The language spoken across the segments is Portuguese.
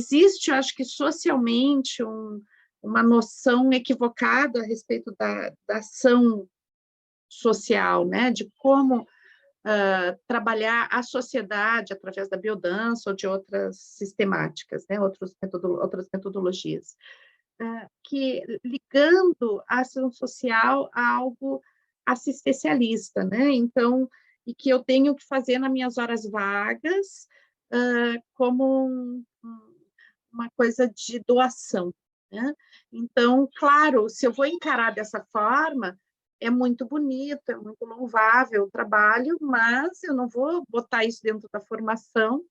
existe, eu acho que socialmente, uma noção equivocada a respeito da ação social, né? De como trabalhar a sociedade através da biodança ou de outras sistemáticas, né? Outras metodologias. Que ligando a ação social a algo assistencialista, né? Então, e que eu tenho que fazer nas minhas horas vagas como uma coisa de doação, né? Então, claro, se eu vou encarar dessa forma, é muito bonito, é muito louvável o trabalho, mas eu não vou botar isso dentro da formação,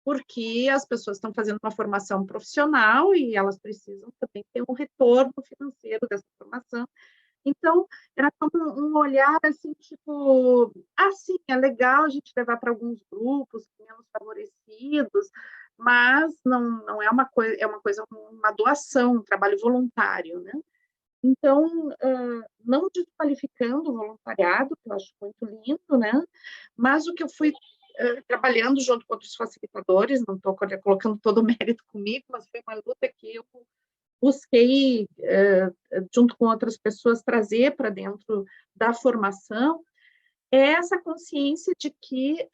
porque as pessoas estão fazendo uma formação profissional e elas precisam também ter um retorno financeiro dessa formação. Então, era como um olhar assim, tipo, sim, é legal a gente levar para alguns grupos menos favorecidos, mas não é uma coisa, uma doação, um trabalho voluntário, né? Então, não desqualificando o voluntariado, que eu acho muito lindo, né? Mas o que eu fui trabalhando junto com outros facilitadores, não estou colocando todo o mérito comigo, mas foi uma luta que eu busquei, junto com outras pessoas, trazer para dentro da formação, é essa consciência de que,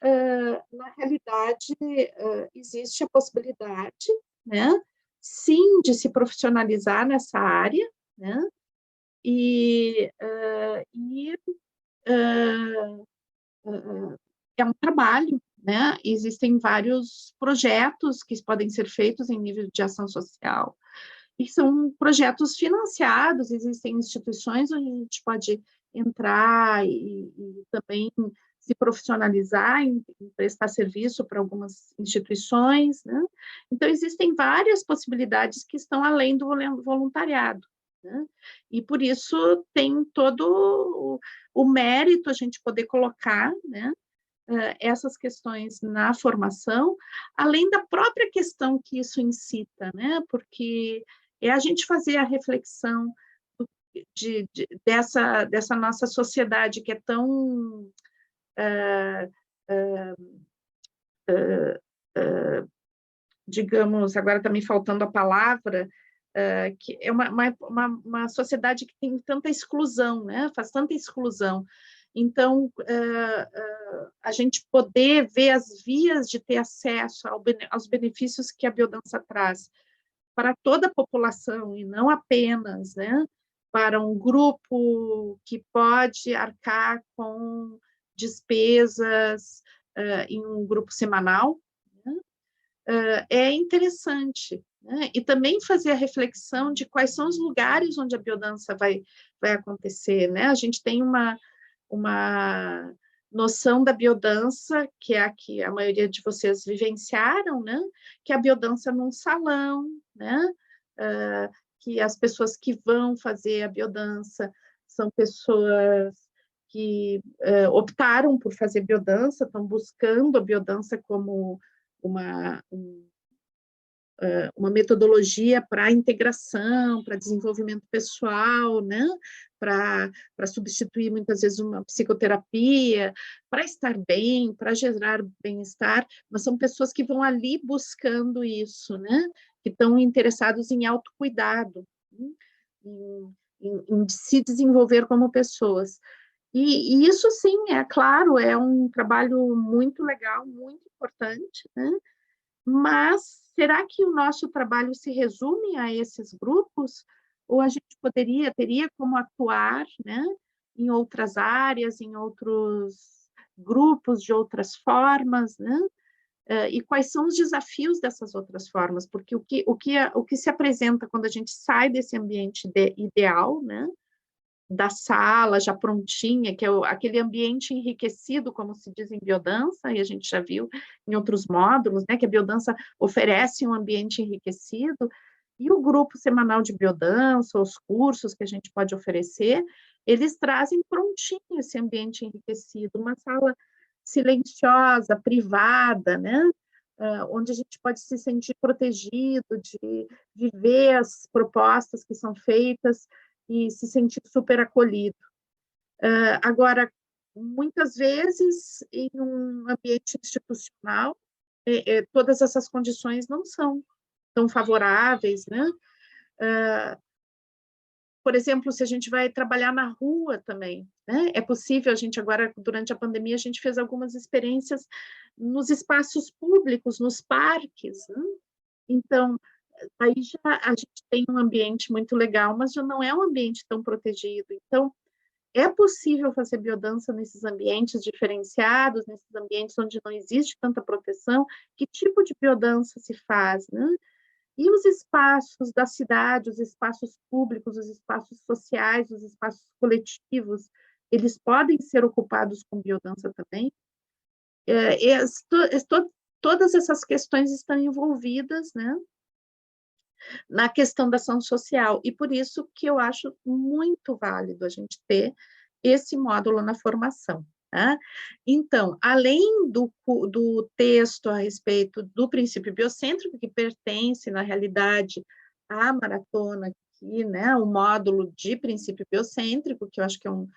na realidade, existe a possibilidade, né, sim, de se profissionalizar nessa área, né, e é um trabalho, né, existem vários projetos que podem ser feitos em nível de ação social, e são projetos financiados, existem instituições onde a gente pode entrar e também se profissionalizar em prestar serviço para algumas instituições, né? Então, existem várias possibilidades que estão além do voluntariado, né? E, por isso, tem todo o mérito a gente poder colocar, né, essas questões na formação, além da própria questão que isso incita, né? Porque é a gente fazer a reflexão dessa nossa sociedade que é tão, digamos, agora está me faltando a palavra, que é uma sociedade que tem tanta exclusão, né? Faz tanta exclusão. Então, a gente poder ver as vias de ter acesso aos benefícios que a biodança traz para toda a população e não apenas, né, para um grupo que pode arcar com despesas em um grupo semanal, né, é interessante, né? E também fazer a reflexão de quais são os lugares onde a biodança vai acontecer, né? A gente tem uma noção da biodança, que é a que a maioria de vocês vivenciaram, né? Que é a biodança num salão, né? Que as pessoas que vão fazer a biodança são pessoas que optaram por fazer biodança, estão buscando a biodança como uma, uma metodologia para integração, para desenvolvimento pessoal, né? Para substituir muitas vezes uma psicoterapia, para estar bem, para gerar bem-estar, mas são pessoas que vão ali buscando isso, né? Que estão interessados em autocuidado, né? em se desenvolver como pessoas. E isso, sim, é claro, é um trabalho muito legal, muito importante, né? Mas será que o nosso trabalho se resume a esses grupos? Ou a gente teria como atuar, né, em outras áreas, em outros grupos, de outras formas, né? E quais são os desafios dessas outras formas? Porque o que se apresenta quando a gente sai desse ambiente ideal, né, da sala já prontinha, que é aquele ambiente enriquecido, como se diz em biodança, e a gente já viu em outros módulos, né, que a biodança oferece um ambiente enriquecido, e o grupo semanal de biodança, os cursos que a gente pode oferecer, eles trazem prontinho esse ambiente enriquecido, uma sala silenciosa, privada, né, onde a gente pode se sentir protegido, de ver as propostas que são feitas, e se sentir super acolhido. Agora, muitas vezes, em um ambiente institucional, todas essas condições não são tão favoráveis, né? Por exemplo, se a gente vai trabalhar na rua também, né? É possível, a gente agora, durante a pandemia, a gente fez algumas experiências nos espaços públicos, nos parques, né? Então, aí já a gente tem um ambiente muito legal, mas já não é um ambiente tão protegido. Então, é possível fazer biodança nesses ambientes diferenciados, nesses ambientes onde não existe tanta proteção. Que tipo de biodança se faz, né? E os espaços da cidade, os espaços públicos, os espaços sociais, os espaços coletivos, eles podem ser ocupados com biodança também? Todas essas questões estão envolvidas, né, na questão da ação social, e por isso que eu acho muito válido a gente ter esse módulo na formação. Tá? Então, além do texto a respeito do princípio biocêntrico, que pertence, na realidade, à maratona aqui, né, o módulo de princípio biocêntrico, que eu acho que é o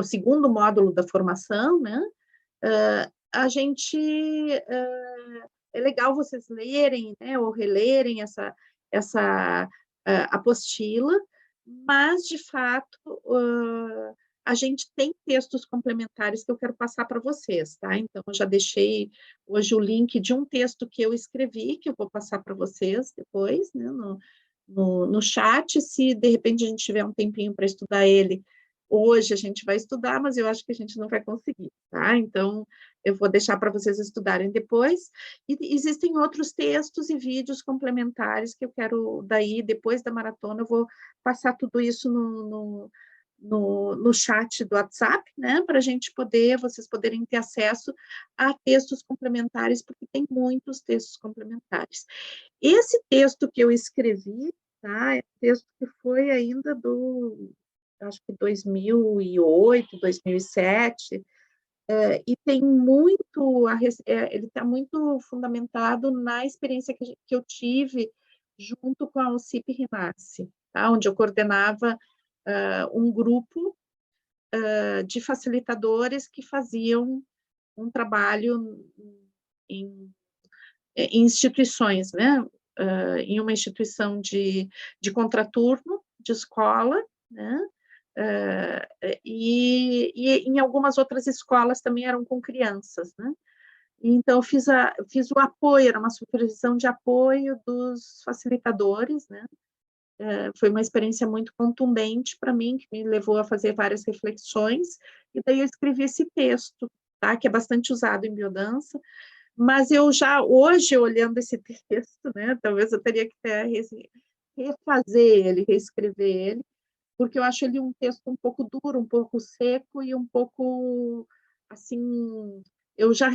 segundo módulo da formação, né, a gente... é legal vocês lerem, né, ou relerem essa apostila, mas, de fato, a gente tem textos complementares que eu quero passar para vocês, tá? Então, eu já deixei hoje o link de um texto que eu escrevi, que eu vou passar para vocês depois, né, no chat. Se, de repente, a gente tiver um tempinho para estudar ele, hoje a gente vai estudar, mas eu acho que a gente não vai conseguir, tá? Então, eu vou deixar para vocês estudarem depois. E existem outros textos e vídeos complementares que eu quero, daí, depois da maratona, eu vou passar tudo isso no chat do WhatsApp, né, para a gente poder, vocês poderem ter acesso a textos complementares, porque tem muitos textos complementares. Esse texto que eu escrevi, tá, é um texto que foi ainda acho que 2008, 2007, e tem muito, ele está muito fundamentado na experiência que eu tive junto com a OCIP Renasce, tá? Onde eu coordenava um grupo de facilitadores que faziam um trabalho em instituições, né? Em uma instituição de contraturno, de escola, né? E em algumas outras escolas também eram com crianças, né? Então, fiz o apoio, era uma supervisão de apoio dos facilitadores, né? Foi uma experiência muito contundente para mim, que me levou a fazer várias reflexões, e daí eu escrevi esse texto, tá? Que é bastante usado em biodança, mas eu já, hoje, olhando esse texto, né, talvez eu teria que refazer ele, reescrever ele, porque eu acho ele um texto um pouco duro, um pouco seco e um pouco, assim, eu já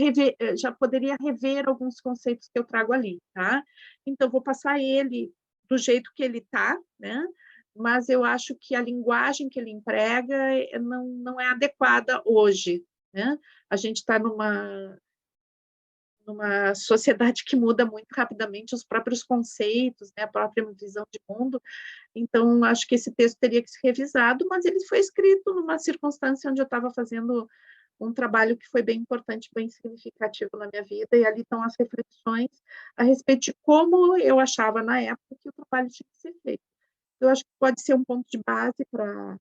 poderia rever alguns conceitos que eu trago ali, tá? Então, vou passar ele do jeito que ele está, né? Mas eu acho que a linguagem que ele emprega não é adequada hoje, né? A gente está numa sociedade que muda muito rapidamente os próprios conceitos, né, a própria visão de mundo. Então, acho que esse texto teria que ser revisado, mas ele foi escrito numa circunstância onde eu estava fazendo um trabalho que foi bem importante, bem significativo na minha vida, e ali estão as reflexões a respeito de como eu achava na época que o trabalho tinha que ser feito. Eu acho que pode ser um ponto de base para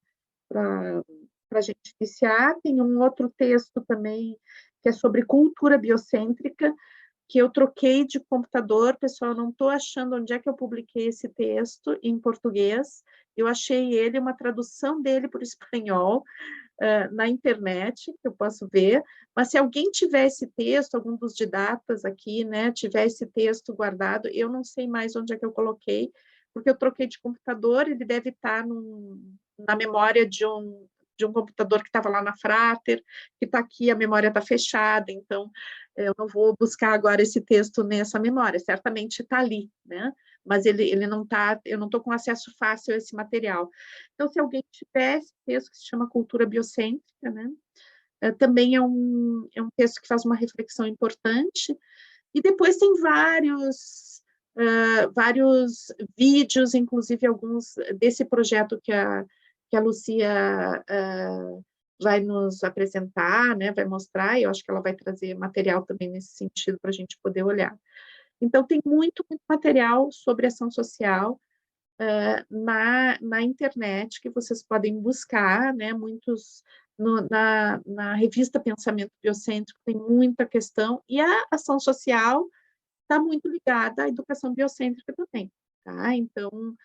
a gente iniciar. Tem um outro texto também, que é sobre cultura biocêntrica, que eu troquei de computador, pessoal, não estou achando onde é que eu publiquei esse texto em português, eu achei ele, uma tradução dele para o espanhol, na internet, que eu posso ver, mas se alguém tiver esse texto, algum dos didatas aqui, né, tiver esse texto guardado, eu não sei mais onde é que eu coloquei, porque eu troquei de computador, ele deve estar na memória de um computador que estava lá na Frater, que está aqui, a memória está fechada, então eu não vou buscar agora esse texto nessa memória, certamente está ali, né? Mas ele não está, eu não estou com acesso fácil a esse material. Então, se alguém tiver esse texto que se chama Cultura Biocêntrica, né? Também é um texto que faz uma reflexão importante, e depois tem vários vídeos, inclusive alguns desse projeto que a Lucia vai nos apresentar, né, vai mostrar, e eu acho que ela vai trazer material também nesse sentido para a gente poder olhar. Então, tem muito, muito material sobre ação social na internet, que vocês podem buscar, né? Muitos, na revista Pensamento Biocêntrico tem muita questão, e a ação social está muito ligada à educação biocêntrica também, tá? Então,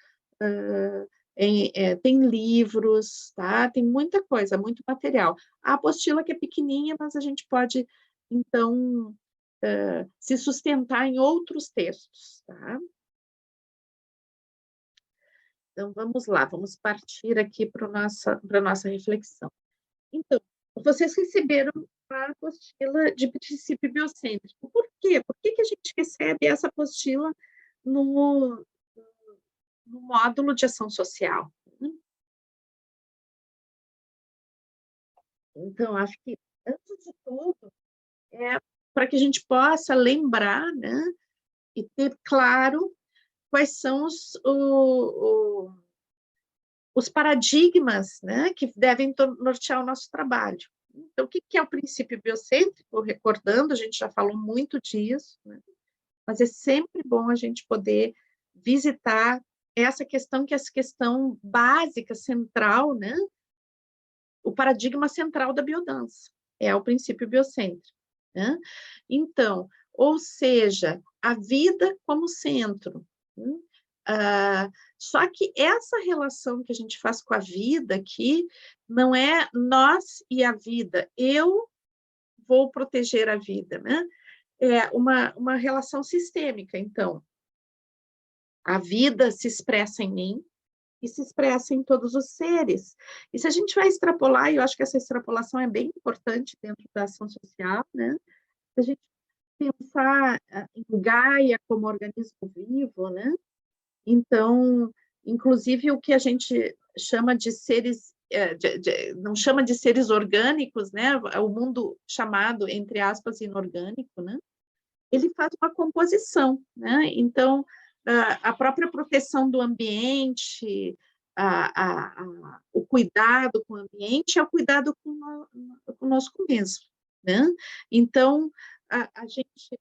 tem livros, tá? Tem muita coisa, muito material. A apostila que é pequenininha, mas a gente pode, então, se sustentar em outros textos, tá? Então, vamos lá, vamos partir aqui para a nossa reflexão. Então, vocês receberam a apostila de princípio biocêntrico. Por quê? Por que a gente recebe essa apostila no, no módulo de ação social? Então, acho que, antes de tudo, é para que a gente possa lembrar, né, e ter claro quais são os paradigmas, né, que devem nortear o nosso trabalho. Então, o que é o princípio biocêntrico? Recordando, a gente já falou muito disso, né? Mas é sempre bom a gente poder visitar essa questão, que é essa questão básica, central, né? O paradigma central da biodança, é o princípio biocêntrico, né? Então, ou seja, a vida como centro. Né? Só que essa relação que a gente faz com a vida aqui não é nós e a vida, eu vou proteger a vida, né? É uma relação sistêmica. Então, a vida se expressa em mim e se expressa em todos os seres. E se a gente vai extrapolar, e eu acho que essa extrapolação é bem importante dentro da ação social, né? Se a gente pensar em Gaia como organismo vivo, né? Então, inclusive o que a gente chama de seres, não chama de seres orgânicos, né? O mundo chamado, entre aspas, inorgânico, né? Ele faz uma composição, né? Então, a própria proteção do ambiente, o cuidado com o ambiente é o cuidado conosco mesmo, né? Então, a gente,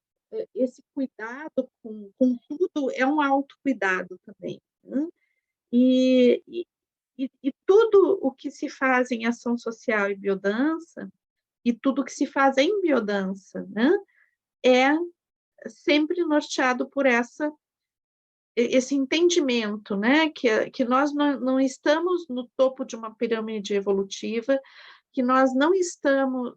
esse cuidado com tudo é um autocuidado também, né? E, e tudo o que se faz em ação social e biodança, e tudo o que se faz em biodança, né? É sempre norteado por esse entendimento, né? Que nós não estamos no topo de uma pirâmide evolutiva, que nós não estamos,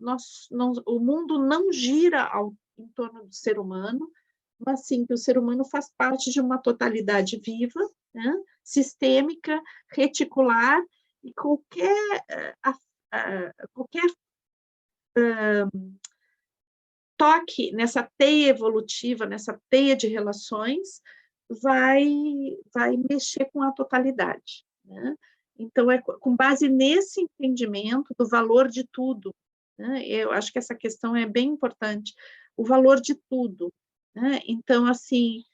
o mundo não gira em torno do ser humano, mas sim que o ser humano faz parte de uma totalidade viva, né? Sistêmica, reticular, e qualquer toque nessa teia evolutiva, nessa teia de relações, vai, vai mexer com a totalidade, né? Então, é com base nesse entendimento do valor de tudo, né? Eu acho que essa questão é bem importante, o valor de tudo, né? Então, assim,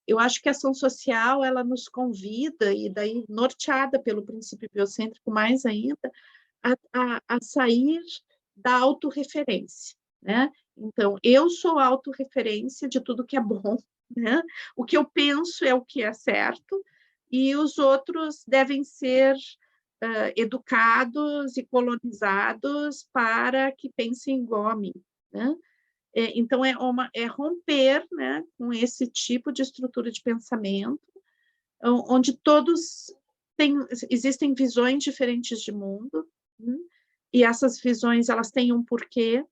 eu acho que a ação social, ela nos convida, e daí norteada pelo princípio biocêntrico mais ainda, a sair da autorreferência, né? Então, eu sou autorreferência de tudo que é bom, né? O que eu penso é o que é certo, e os outros devem ser educados e colonizados para que pensem igual a mim, né? Então, é romper, né, com esse tipo de estrutura de pensamento, onde todos existem visões diferentes de mundo, né? E essas visões, elas têm um porquê,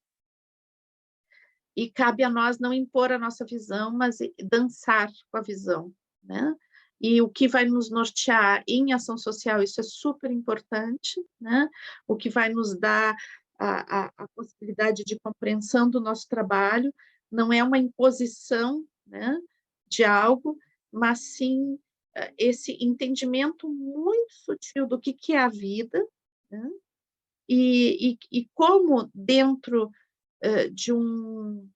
e cabe a nós não impor a nossa visão, mas dançar com a visão, né? E o que vai nos nortear em ação social, isso é super importante, né? O que vai nos dar a possibilidade de compreensão do nosso trabalho não é uma imposição, né, de algo, mas sim esse entendimento muito sutil do que é a vida, né? E como dentro de um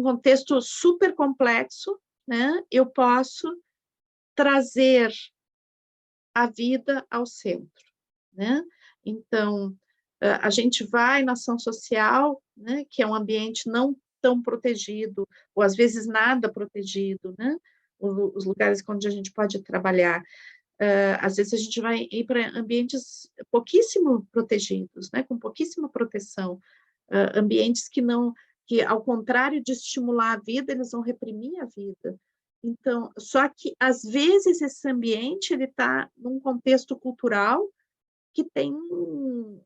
contexto super complexo, né, eu posso trazer a vida ao centro, né? Então, a gente vai na ação social, né, que é um ambiente não tão protegido, ou às vezes nada protegido, né? Os lugares onde a gente pode trabalhar. Às vezes a gente vai ir para ambientes pouquíssimo protegidos, né? Com pouquíssima proteção, ambientes que ao contrário de estimular a vida, eles vão reprimir a vida. Então, só que às vezes esse ambiente ele está num contexto cultural que tem um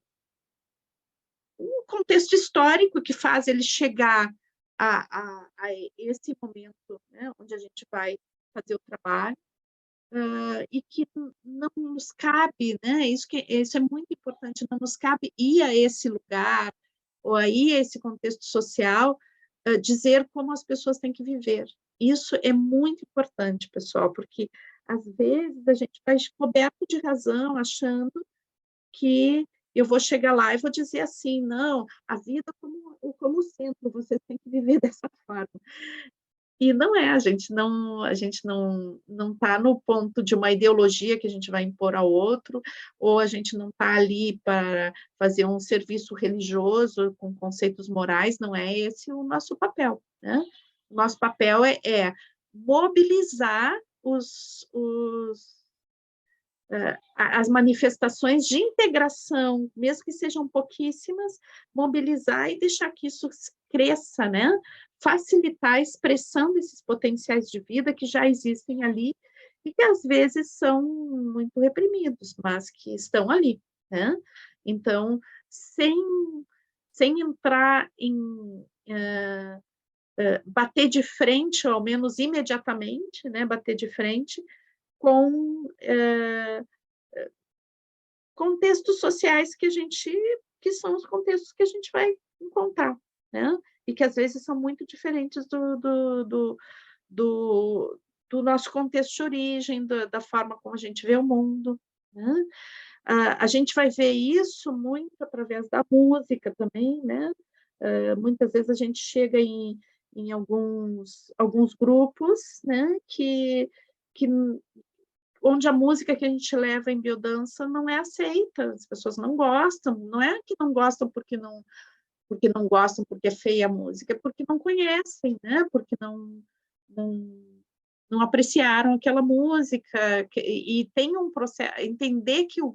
contexto histórico que faz ele chegar a esse momento, né, onde a gente vai fazer o trabalho, e que não nos cabe, né, isso é muito importante, não nos cabe ir a esse lugar, ou aí a esse contexto social, dizer como as pessoas têm que viver. Isso é muito importante, pessoal, porque às vezes a gente vai coberto de razão, achando que eu vou chegar lá e vou dizer assim, não, a vida como centro, você tem que viver dessa forma. E não é, a gente não está no ponto de uma ideologia que a gente vai impor ao outro, ou a gente não está ali para fazer um serviço religioso com conceitos morais, não é esse o nosso papel, né? O nosso papel é mobilizar as manifestações de integração, mesmo que sejam pouquíssimas, mobilizar e deixar que isso cresça, né? Facilitar a expressão desses potenciais de vida que já existem ali e que às vezes são muito reprimidos, mas que estão ali, né? Então, sem entrar em bater de frente, ou ao menos imediatamente, né? Bater de frente com contextos sociais que são os contextos que a gente vai encontrar, né? E que às vezes são muito diferentes do, do nosso contexto de origem, da forma como a gente vê o mundo, né? A gente vai ver isso muito através da música também, né? Muitas vezes a gente chega em alguns grupos, né? Que onde a música que a gente leva em biodança não é aceita, as pessoas não gostam, não é que não gostam porque não gostam, porque é feia a música, é porque não conhecem, né? Porque não, não apreciaram aquela música, e tem um processo, entender que os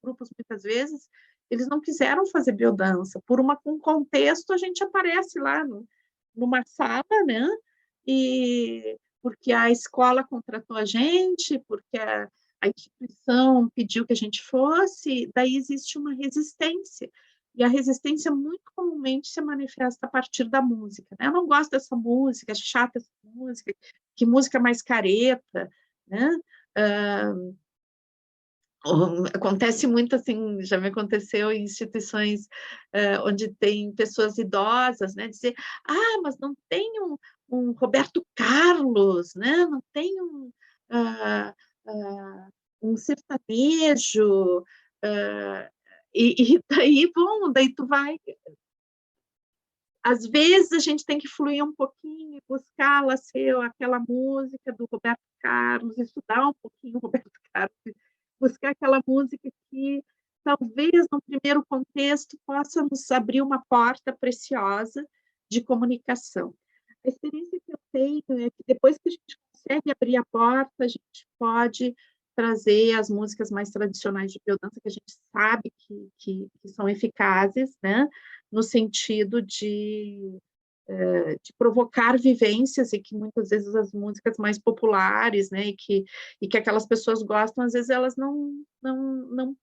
grupos, muitas vezes, eles não quiseram fazer biodança, por um contexto, a gente aparece lá numa sala, né? E porque a escola contratou a gente, porque a instituição pediu que a gente fosse, daí existe uma resistência. E a resistência muito comumente se manifesta a partir da música, né? Eu não gosto dessa música, é chata essa música, que música mais careta, né? Acontece muito assim, já me aconteceu em instituições onde tem pessoas idosas, né? Dizer, mas não tem um Roberto Carlos, né? Não tem um sertanejo, e daí, bom, daí tu vai. Às vezes a gente tem que fluir um pouquinho e buscar lá ser aquela música do Roberto Carlos, estudar um pouquinho o Roberto Carlos, buscar aquela música que talvez no primeiro contexto possa nos abrir uma porta preciosa de comunicação. A experiência que eu tenho é que depois que a gente consegue abrir a porta, a gente pode trazer as músicas mais tradicionais de biodança, que a gente sabe que são eficazes, né? No sentido de provocar vivências, e que muitas vezes as músicas mais populares, né, e que aquelas pessoas gostam, às vezes elas não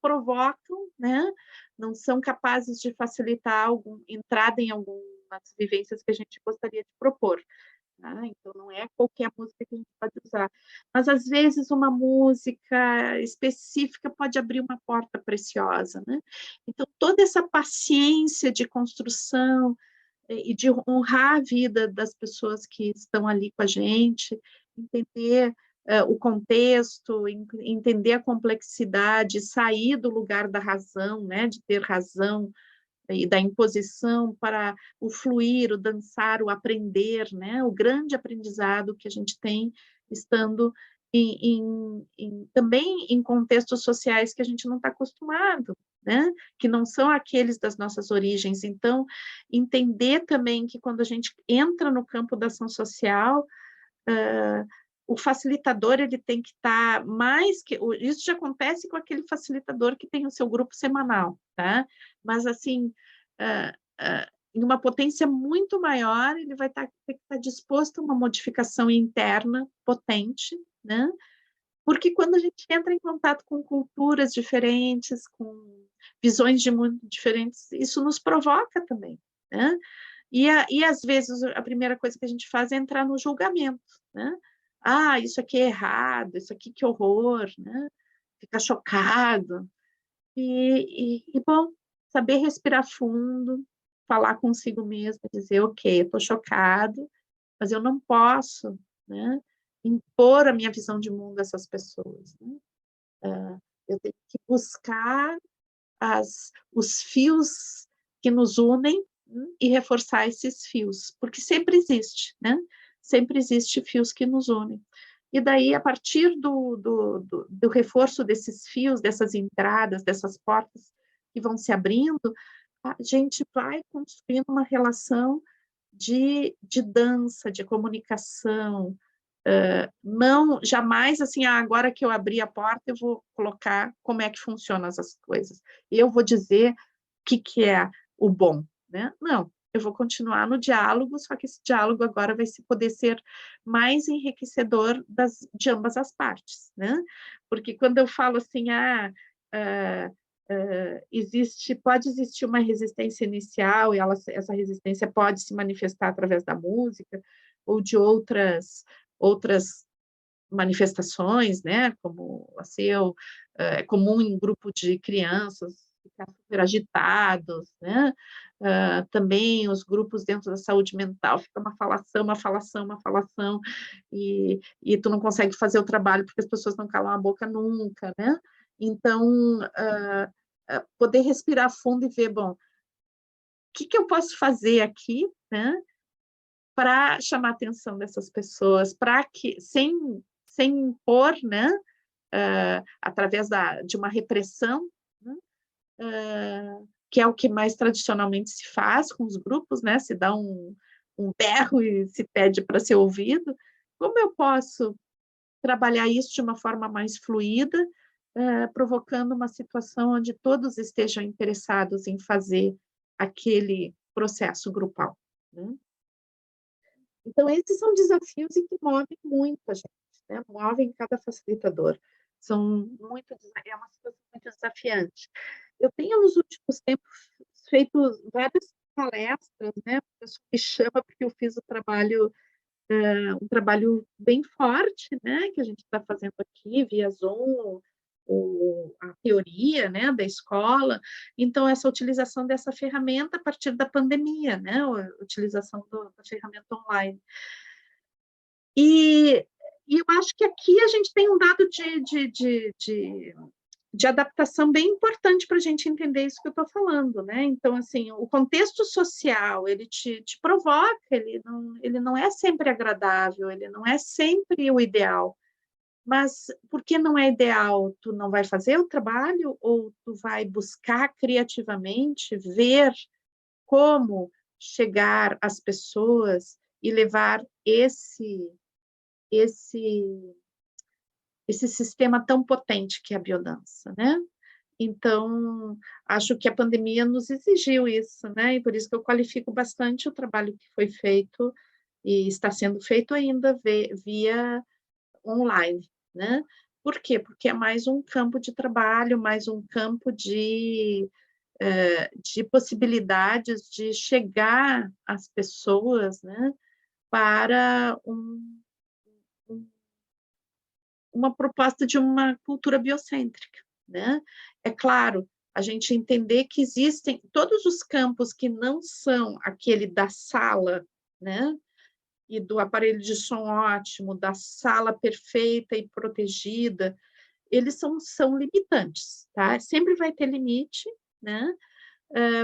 provocam, né, não são capazes de facilitar entrada em algumas vivências que a gente gostaria de propor. Tá? Então, não é qualquer música que a gente pode usar, mas às vezes uma música específica pode abrir uma porta preciosa, né? Então, toda essa paciência de construção e de honrar a vida das pessoas que estão ali com a gente, entender o contexto, entender a complexidade, sair do lugar da razão, né, de ter razão, e da imposição para o fluir, o dançar, o aprender, né, o grande aprendizado que a gente tem estando também em contextos sociais que a gente não está acostumado, né? Que não são aqueles das nossas origens. Então, entender também que quando a gente entra no campo da ação social, o facilitador ele tem que estar mais que... Isso já acontece com aquele facilitador que tem o seu grupo semanal, tá? Mas, assim, em uma potência muito maior, ele vai ter que estar disposto a uma modificação interna potente, né? Porque quando a gente entra em contato com culturas diferentes, com visões de mundo diferentes, isso nos provoca também, né? E às vezes, a primeira coisa que a gente faz é entrar no julgamento, né? Ah, isso aqui é errado, isso aqui que horror, né? Ficar chocado. Bom, saber respirar fundo, falar consigo mesmo, dizer, ok, eu estou chocado, mas eu não posso, né, impor a minha visão de mundo a essas pessoas, né? Eu tenho que buscar os fios que nos unem, e reforçar esses fios, porque sempre existe, né? Sempre existe fios que nos unem. E daí, a partir do reforço desses fios, dessas entradas, dessas portas que vão se abrindo, a gente vai construindo uma relação de dança, de comunicação, não, jamais assim, agora que eu abri a porta, eu vou colocar como é que funcionam as coisas. Eu vou dizer o que é o bom, né? Não, eu vou continuar no diálogo, só que esse diálogo agora vai poder ser mais enriquecedor de ambas as partes, né? Porque quando eu falo assim, pode existir uma resistência inicial, e essa resistência pode se manifestar através da música, ou de outras manifestações, né, como assim, é comum em grupo de crianças ficar super agitados, né, também os grupos dentro da saúde mental, fica uma falação, e tu não consegue fazer o trabalho porque as pessoas não calam a boca nunca, né, então, poder respirar fundo e ver, bom, o que eu posso fazer aqui, né, para chamar a atenção dessas pessoas, para que, sem impor, né, através de uma repressão, né, que é o que mais tradicionalmente se faz com os grupos, né, se dá um berro e se pede para ser ouvido, como eu posso trabalhar isso de uma forma mais fluida, provocando uma situação onde todos estejam interessados em fazer aquele processo grupal, né? Então, esses são desafios e que movem muito a gente, né? Movem cada facilitador. É uma situação muito desafiante. Eu tenho, nos últimos tempos, feito várias palestras, né? O pessoal me chama porque eu fiz um trabalho bem forte, né? Que a gente está fazendo aqui, via Zoom, a teoria, né, da escola. Então, essa utilização dessa ferramenta a partir da pandemia, né? A utilização da ferramenta online. E eu acho que aqui a gente tem um dado de adaptação bem importante para a gente entender isso que eu estou falando, né? Então, assim, o contexto social, ele te provoca, ele não é sempre agradável, ele não é sempre o ideal, mas porque não é ideal, tu não vai fazer o trabalho ou tu vai buscar criativamente ver como chegar às pessoas e levar esse sistema tão potente que é a biodança, né? Então, acho que a pandemia nos exigiu isso, né? E por isso que eu qualifico bastante o trabalho que foi feito e está sendo feito ainda via online, né? Por quê? Porque é mais um campo de trabalho, mais um campo de possibilidades de chegar às pessoas, né? Para uma proposta de uma cultura biocêntrica, né? É claro, a gente entender que existem todos os campos que não são aquele da sala, né? E do aparelho de som ótimo, da sala perfeita e protegida, eles são limitantes, tá? Sempre vai ter limite, né?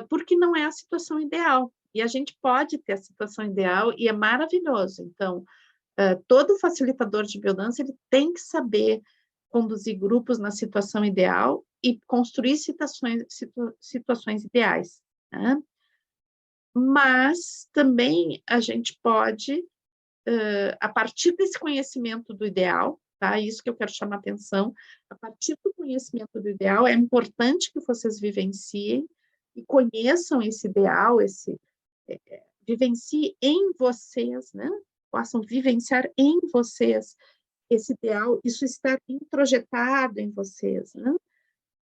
Porque não é a situação ideal. E a gente pode ter a situação ideal e é maravilhoso. Então, todo facilitador de biodança ele tem que saber conduzir grupos na situação ideal e construir situações ideais, né? Mas também a gente pode, a partir desse conhecimento do ideal, tá? Isso que eu quero chamar a atenção, a partir do conhecimento do ideal, é importante que vocês vivenciem e conheçam esse ideal, vivencie em vocês, né? Possam vivenciar em vocês esse ideal, isso está introjetado em vocês, né?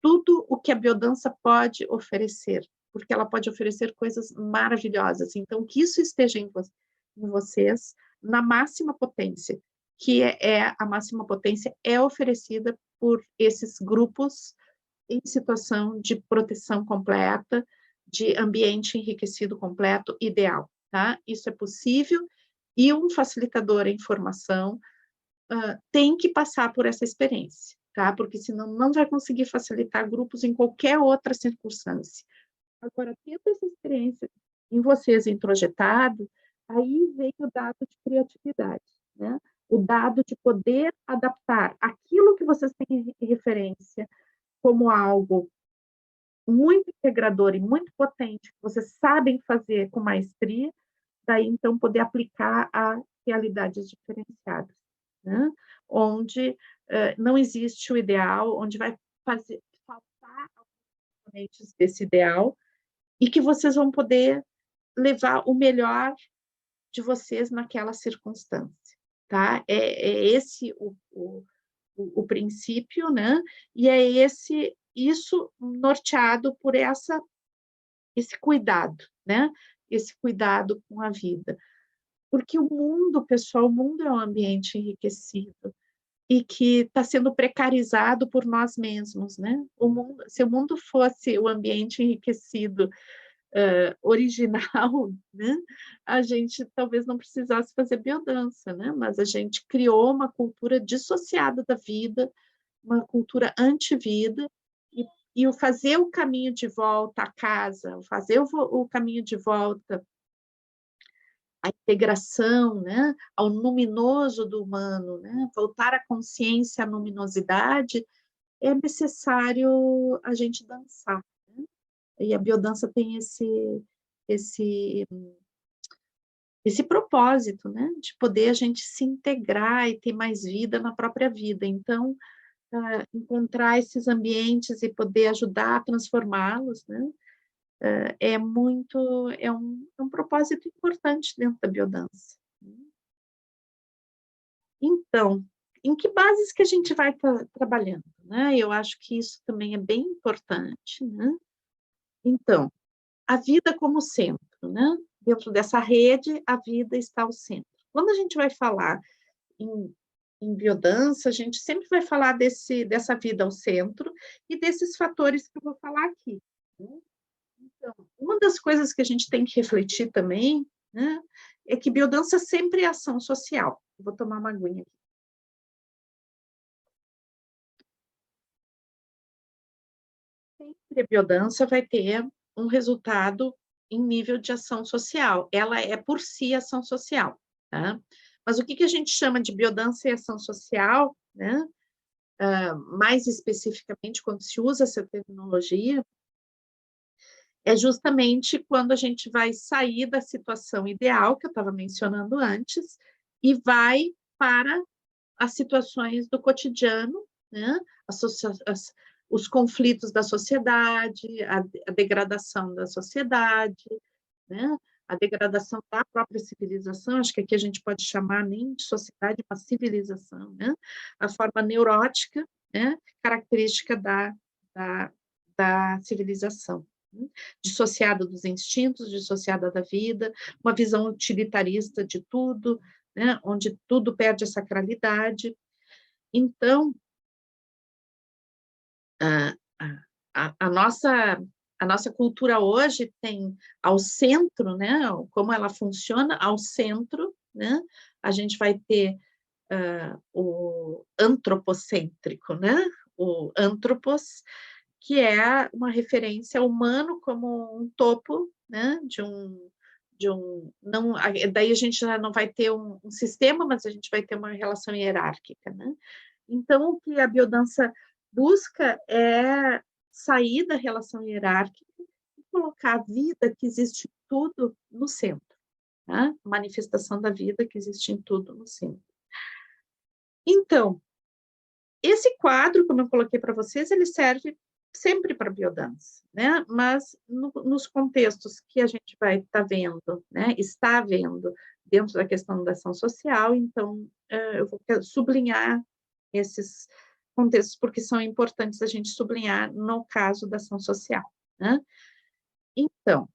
Tudo o que a biodança pode oferecer, porque ela pode oferecer coisas maravilhosas. Então, que isso esteja em vocês na máxima potência, que a máxima potência é oferecida por esses grupos em situação de proteção completa, de ambiente enriquecido completo, ideal, tá? Isso é possível, e um facilitador em formação tem que passar por essa experiência, tá? Porque senão não vai conseguir facilitar grupos em qualquer outra circunstância. Agora, tendo essa experiência em vocês introjetado, aí vem o dado de criatividade, né? O dado de poder adaptar aquilo que vocês têm em referência como algo muito integrador e muito potente, que vocês sabem fazer com maestria, daí então poder aplicar a realidades diferenciadas, né? Onde não existe o ideal, onde vai faltar componentes desse ideal, e que vocês vão poder levar o melhor de vocês naquela circunstância, tá? É esse o princípio, né? E é isso norteado por esse cuidado, né? Esse cuidado com a vida. Porque o mundo, pessoal, o mundo é um ambiente enriquecido e que está sendo precarizado por nós mesmos, né? Se o mundo fosse o ambiente enriquecido original, né? A gente talvez não precisasse fazer biodança, né? Mas a gente criou uma cultura dissociada da vida, uma cultura anti-vida, e o fazer o caminho de volta à casa, fazer o caminho de volta à integração, né? Ao luminoso do humano, né? Voltar à consciência, à luminosidade, é necessário a gente dançar, né? E a biodança tem esse, esse propósito, né? De poder a gente se integrar e ter mais vida na própria vida. Então, encontrar esses ambientes e poder ajudar a transformá-los, né? É um propósito importante dentro da biodança. Então, em que bases que a gente vai trabalhando, né? Eu acho que isso também é bem importante, né? Então, a vida como centro, né? Dentro dessa rede, a vida está ao centro. Quando a gente vai falar em biodança, a gente sempre vai falar dessa vida ao centro e desses fatores que eu vou falar aqui, né? Então, uma das coisas que a gente tem que refletir também, né, é que biodança sempre é ação social. Eu vou tomar uma aguinha aqui. Sempre a biodança vai ter um resultado em nível de ação social. Ela é, por si, ação social, tá? Mas o que a gente chama de biodança e ação social, né? Mais especificamente, quando se usa essa terminologia, é justamente quando a gente vai sair da situação ideal, que eu estava mencionando antes, e vai para as situações do cotidiano, né? Os conflitos da sociedade, a degradação da sociedade, né? A degradação da própria civilização, acho que aqui a gente pode chamar nem de sociedade, mas civilização, né? A forma neurótica, né? Característica da civilização, né? Dissociada dos instintos, dissociada da vida, uma visão utilitarista de tudo, né? Onde tudo perde a sacralidade. Então, a, a nossa cultura hoje tem ao centro, né, como ela funciona, ao centro, né, a gente vai ter o antropocêntrico, né, o antropos, que é uma referência ao humano como um topo, né, não, daí a gente já não vai ter um sistema, mas a gente vai ter uma relação hierárquica, né? Então, o que a biodança busca é sair da relação hierárquica e colocar a vida que existe em tudo no centro, né? Manifestação da vida que existe em tudo no centro. Então, esse quadro, como eu coloquei para vocês, ele serve sempre para biodança, né? Mas nos contextos que a gente vai estar vendo, né? Está vendo dentro da questão da ação social, então eu vou sublinhar esses contextos porque são importantes a gente sublinhar no caso da ação social, né? Então,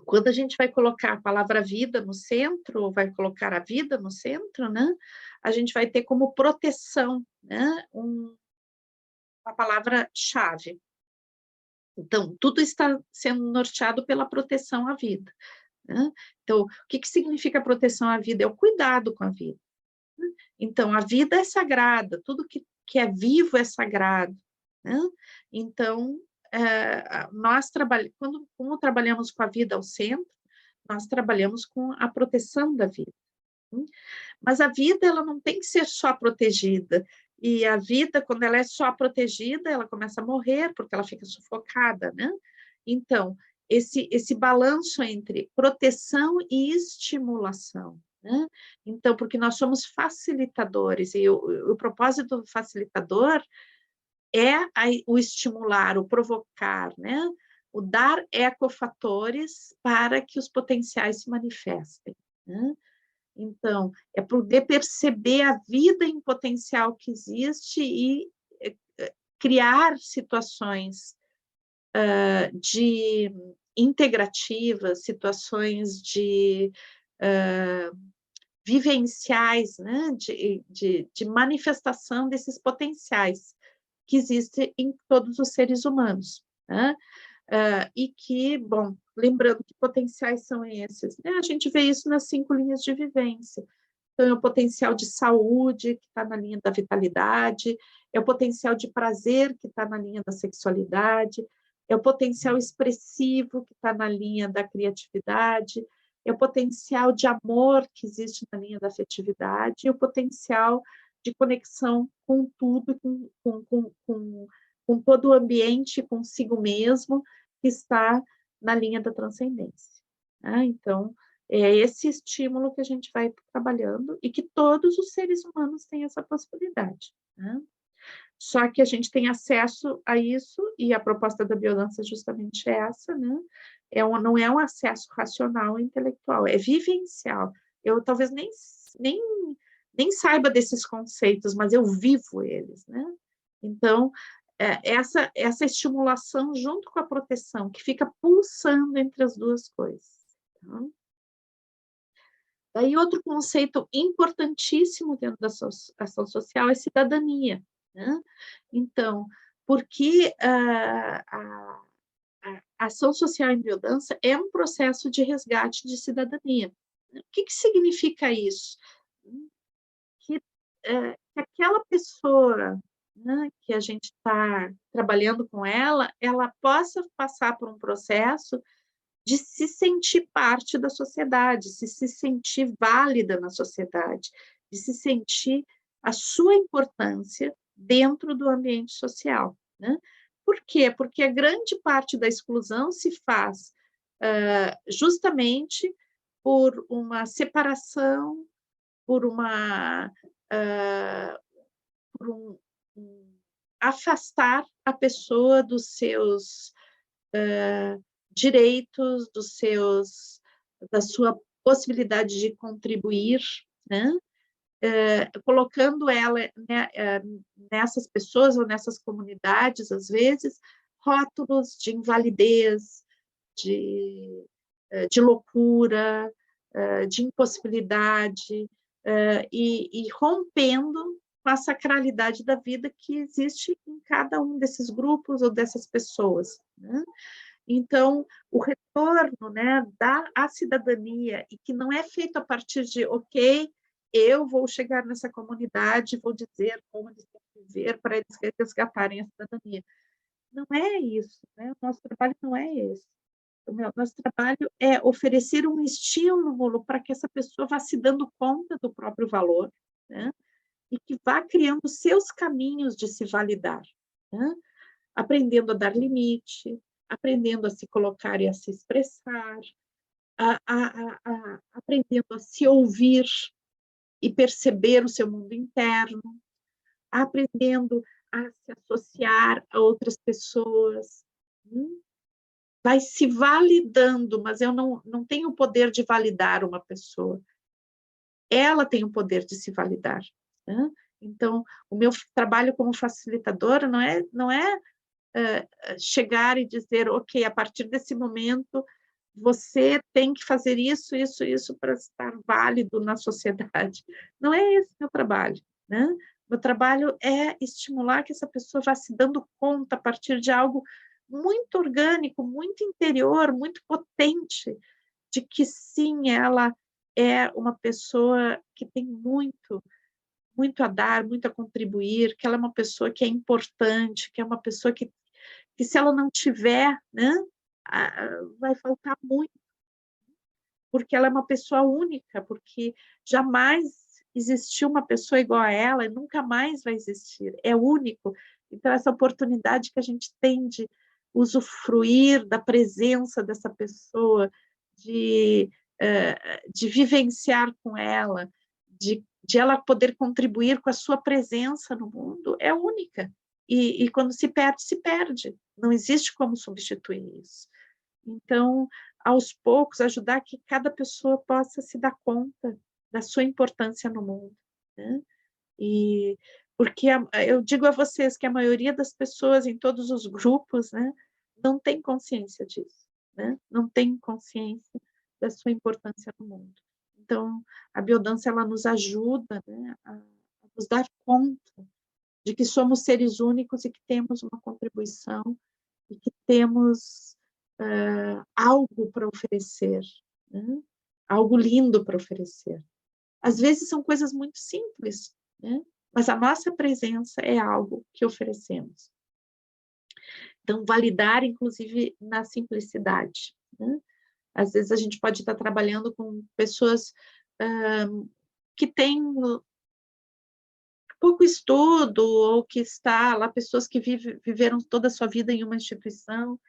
quando a gente vai colocar a palavra vida no centro, ou vai colocar a vida no centro, né? A gente vai ter como proteção, né? Uma palavra-chave. Então, tudo está sendo norteado pela proteção à vida, né? Então, o que significa proteção à vida? É o cuidado com a vida, né? Então, a vida é sagrada, tudo que é vivo é sagrado, né? Então, nós como trabalhamos com a vida ao centro, nós trabalhamos com a proteção da vida. Mas a vida, ela não tem que ser só protegida. E a vida, quando ela é só protegida, ela começa a morrer, porque ela fica sufocada, né? Então, esse balanço entre proteção e estimulação, né? Então, porque nós somos facilitadores, e o propósito do facilitador é o estimular, o provocar, né? O dar ecofatores para que os potenciais se manifestem, né? Então, é poder perceber a vida em potencial que existe e criar situações de integrativas, situações de vivenciais, né? de manifestação desses potenciais que existem em todos os seres humanos, né? E que, bom, lembrando que potenciais são esses, né? A gente vê isso nas 5 linhas de vivência. Então, é o potencial de saúde, que está na linha da vitalidade, é o potencial de prazer, que está na linha da sexualidade, é o potencial expressivo, que está na linha da criatividade, é o potencial de amor, que existe na linha da afetividade, e o potencial de conexão com tudo, com todo o ambiente, consigo mesmo, que está na linha da transcendência. Então, é esse estímulo que a gente vai trabalhando e que todos os seres humanos têm essa possibilidade, né? Só que a gente tem acesso a isso, e a proposta da biodança é justamente essa, né? Não é um acesso racional e intelectual, é vivencial. Eu talvez nem saiba desses conceitos, mas eu vivo eles, né? Então, essa estimulação junto com a proteção, que fica pulsando entre as duas coisas. Tá? Daí, outro conceito importantíssimo dentro da ação social é cidadania, né? Então, porque a ação social em biodança é um processo de resgate de cidadania. O que significa isso? Que aquela pessoa, né, que a gente está trabalhando com ela possa passar por um processo de se sentir parte da sociedade, se sentir válida na sociedade, de se sentir a sua importância dentro do ambiente social, né? Por quê? Porque a grande parte da exclusão se faz justamente por uma separação, por uma por afastar a pessoa dos seus direitos, da sua possibilidade de contribuir, né? Colocando ela, né, nessas pessoas ou nessas comunidades, às vezes, rótulos de invalidez, de loucura, de impossibilidade, e rompendo com a sacralidade da vida que existe em cada um desses grupos ou dessas pessoas, né? Então, o retorno, né, à cidadania, e que não é feito a partir de, ok, eu vou chegar nessa comunidade, vou dizer como eles têm que viver para eles resgatarem a cidadania. Não é isso, né? O nosso trabalho não é esse. Nosso trabalho é oferecer um estímulo para que essa pessoa vá se dando conta do próprio valor, né? e que vá criando seus caminhos de se validar, né? Aprendendo a dar limite, aprendendo a se colocar e a se expressar, aprendendo a se ouvir e perceber o seu mundo interno, aprendendo a se associar a outras pessoas. Vai se validando, mas eu não tenho o poder de validar uma pessoa. Ela tem o poder de se validar, né? Então, o meu trabalho como facilitadora não é chegar e dizer, ok, a partir desse momento você tem que fazer isso, isso, isso para estar válido na sociedade. Não é esse meu trabalho, né? Meu trabalho é estimular que essa pessoa vá se dando conta a partir de algo muito orgânico, muito interior, muito potente, de que sim, ela é uma pessoa que tem muito, muito a dar, muito a contribuir, que ela é uma pessoa que é importante, que é uma pessoa que se ela não tiver, né, vai faltar muito, porque ela é uma pessoa única, porque jamais existiu uma pessoa igual a ela e nunca mais vai existir, é único. Então, essa oportunidade que a gente tem de usufruir da presença dessa pessoa, de vivenciar com ela, de ela poder contribuir com a sua presença no mundo, é única. E quando se perde, se perde. Não existe como substituir isso. Então, aos poucos, ajudar que cada pessoa possa se dar conta da sua importância no mundo, né? E porque eu digo a vocês que a maioria das pessoas em todos os grupos, né, não tem consciência disso, né? Não tem consciência da sua importância no mundo. Então, a biodança ela nos ajuda, né, a nos dar conta de que somos seres únicos e que temos uma contribuição e que temos algo para oferecer, né? Algo lindo para oferecer. Às vezes são coisas muito simples, né? Mas a nossa presença é algo que oferecemos. Então, validar, inclusive, na simplicidade, né? Às vezes a gente pode estar trabalhando com pessoas que têm pouco estudo, ou que está lá, pessoas que viveram toda a sua vida em uma instituição,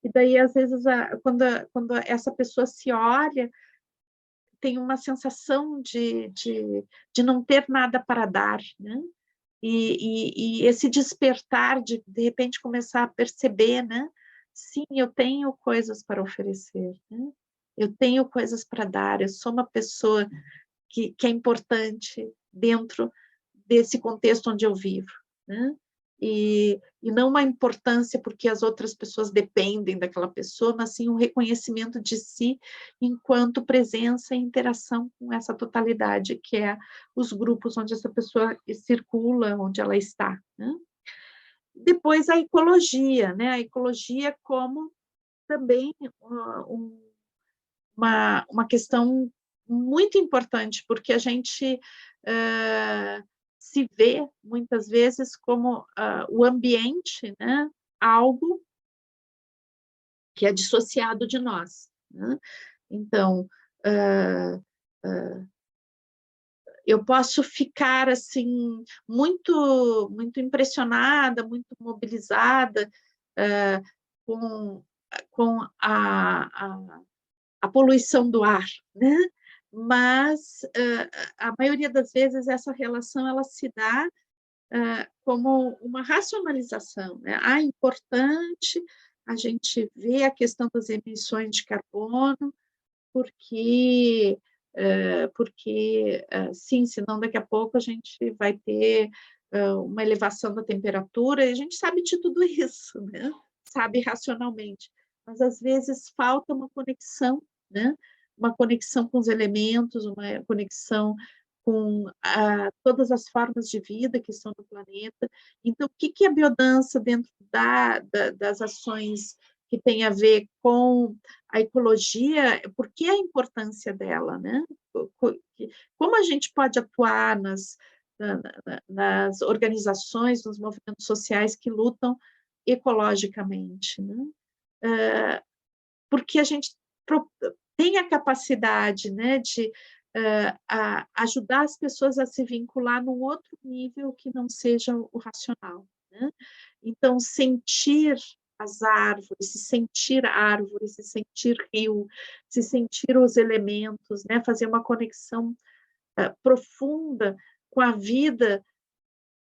e daí, às vezes, quando essa pessoa se olha, tem uma sensação de não ter nada para dar, né? E esse despertar de repente, começar a perceber, né? Sim, eu tenho coisas para oferecer, né? Eu tenho coisas para dar, eu sou uma pessoa que é importante dentro desse contexto onde eu vivo, né? E não uma importância porque as outras pessoas dependem daquela pessoa, mas sim um reconhecimento de si enquanto presença e interação com essa totalidade, que é os grupos onde essa pessoa circula, onde ela está, né? Depois a ecologia, né? A ecologia como também uma questão muito importante, porque a gente se vê muitas vezes como o ambiente, né, algo que é dissociado de nós, né? Então, eu posso ficar assim muito impressionada, muito mobilizada com, com a poluição do ar, né? Mas a maioria das vezes essa relação ela se dá como uma racionalização, né? É importante a gente ver a questão das emissões de carbono, porque sim, senão daqui a pouco a gente vai ter uma elevação da temperatura, e a gente sabe de tudo isso, né? Sabe racionalmente, mas às vezes falta uma conexão, né? Uma conexão com os elementos, uma conexão com todas as formas de vida que estão no planeta. Então, o que é a biodança dentro das ações que tem a ver com a ecologia? Por que a importância dela, né? Como a gente pode atuar nas organizações, nos movimentos sociais que lutam ecologicamente, né? Porque a gente tem a capacidade, né, ajudar as pessoas a se vincular num outro nível que não seja o racional, né? Então, sentir as árvores, se sentir rio, se sentir os elementos, né? Fazer uma conexão profunda com a vida